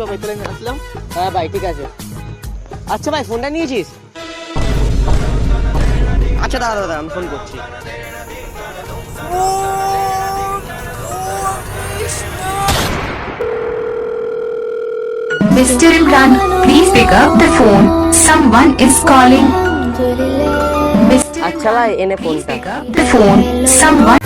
ভাই তাহলে আমি আসলাম। হ্যাঁ ভাই ঠিক আছে। আচ্ছা ভাই ফোনটা নিয়েছিস? আচ্ছা দাদা দাদা আমি ফোন করছি। Mr. Imran, please pick up the phone. Someone is calling. Mr. আচ্ছা ভাই Imran, এনে please ফোনটা। pick up the phone. Someone